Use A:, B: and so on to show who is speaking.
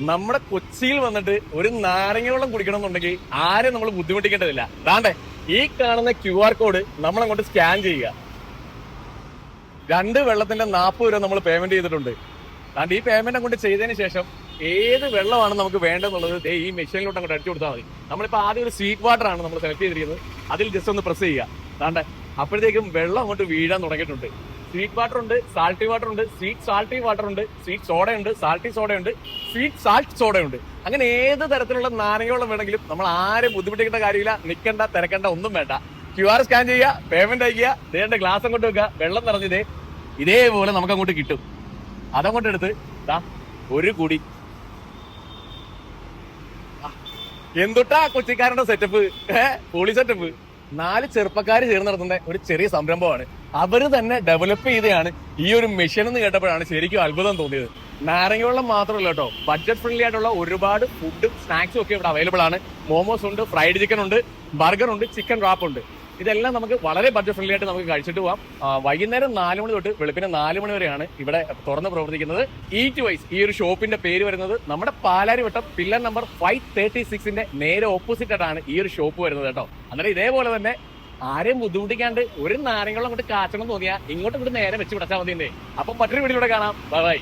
A: നമ്മുടെ കൊച്ചിയിൽ വന്നിട്ട് ഒരു നാരങ്ങ വെള്ളം കുടിക്കണം എന്നുണ്ടെങ്കിൽ ആരും നമ്മൾ ബുദ്ധിമുട്ടിക്കേണ്ടതില്ല. താണ്ടെ ഈ കാണുന്ന QR കോഡ് നമ്മൾ അങ്ങോട്ട് സ്കാൻ ചെയ്യുക. 2 വെള്ളത്തിന്റെ 40 രൂപ നമ്മൾ പേയ്മെന്റ് ചെയ്തിട്ടുണ്ട്. താണ്ട് ഈ പേയ്മെന്റ് അങ്ങോട്ട് ചെയ്തതിന് ശേഷം ഏത് വെള്ളമാണ് നമുക്ക് വേണ്ടതെന്നുള്ളത് ഈ മെഷീനിലോട്ട് അങ്ങോട്ട് അടിച്ചു കൊടുത്താൽ മതി. നമ്മളിപ്പോ ആദ്യം ഒരു സ്വീറ്റ് വാട്ടർ ആണ് നമ്മൾ സെലക്ട് ചെയ്തിരിക്കുന്നത്. അതിൽ ജസ്റ്റ് ഒന്ന് പ്രസ് ചെയ്യുക. താണ്ടെ അപ്പോഴത്തേക്കും വെള്ളം അങ്ങോട്ട് വീഴാൻ തുടങ്ങിയിട്ടുണ്ട്. സ്വീറ്റ് വാട്ടർ ഉണ്ട്, സാൾട്ടി വാട്ടർ ഉണ്ട്, സ്വീറ്റ് സാൾട്ടി വാട്ടർ ഉണ്ട്, സ്വീറ്റ് സോഡ ഉണ്ട്, സാൾട്ടി സോഡ ഉണ്ട്, സ്വീറ്റ് സാൾട്ട് സോഡ ഉണ്ട്. അങ്ങനെ ഏത് തരത്തിലുള്ള നാരങ്ങ വെള്ളം വേണമെങ്കിലും നമ്മൾ ആരും ബുദ്ധിമുട്ടിക്കേണ്ട കാര്യമില്ല. നിൽക്കേണ്ട, തിരക്കേണ്ട, ഒന്നും വേണ്ട. QR സ്കാൻ ചെയ്യുക, പേയ്മെന്റ് അയക്കുക, ദേണ്ട ഗ്ലാസ് അങ്ങോട്ട് വെക്കുക, വെള്ളം നിറഞ്ഞതേ ഇതേപോലെ നമുക്ക് അങ്ങോട്ട് കിട്ടും. അതങ്ങോട്ട് എടുത്ത് ഒരു കുടി. എന്തുട്ടാ കൊച്ചിക്കാരന്റെ സെറ്റപ്പ്, പോളി സെറ്റപ്പ്. 4 ചെറുപ്പക്കാർ ചേർന്ന് നടത്തുന്ന ഒരു ചെറിയ സംരംഭമാണ്. അവര് തന്നെ ഡെവലപ്പ് ചെയ്തതാണ് ഈ ഒരു മെഷീൻ എന്ന് കേട്ടപ്പോഴാണ് ശരിക്കും അത്ഭുതം തോന്നിയത്. നാരങ്ങ വെള്ളം മാത്രമല്ല കേട്ടോ, ബഡ്ജറ്റ് ഫ്രണ്ട്ലി ആയിട്ടുള്ള ഒരുപാട് ഫുഡും സ്നാക്സും ഒക്കെ ഇവിടെ അവൈലബിൾ ആണ്. മോമോസ് ഉണ്ട്, ഫ്രൈഡ് ചിക്കൻ ഉണ്ട്, ബർഗർ ഉണ്ട്, ചിക്കൻ റാപ്പ് ഉണ്ട്. ഇതെല്ലാം നമുക്ക് വളരെ ബഡ്ജറ്റ് ഫ്രണ്ട്ലി ആയിട്ട് നമുക്ക് കഴിച്ചിട്ട് പോവാം. വൈകുന്നേരം 4 മണി തൊട്ട് വെളുപ്പിന് 4 മണി വരെയാണ് ഇവിടെ തുറന്ന് പ്രവർത്തിക്കുന്നത്. ഈറ്റ് വൈസ് ഈ ഒരു ഷോപ്പിന്റെ പേര് വരുന്നത് നമ്മുടെ പാലാരിവട്ടം പില്ലർ നമ്പർ 536ന്റെ നേരെ ഓപ്പോസിറ്റ് ആയിട്ടാണ് ഈ ഒരു ഷോപ്പ് വരുന്നത് കേട്ടോ. അന്നേരം ഇതേപോലെ തന്നെ ആരെയും ബുദ്ധിമുട്ടിക്കാണ്ട് ഒരു നാരങ്ങളും അങ്ങോട്ട് കാച്ചണം തോന്നിയാൽ ഇങ്ങോട്ട് നേരെ വെച്ച് വിടച്ചാൽ മതി. അപ്പൊ മറ്റൊരു വീഡിയോയിലൂടെ കാണാം. Bye bye.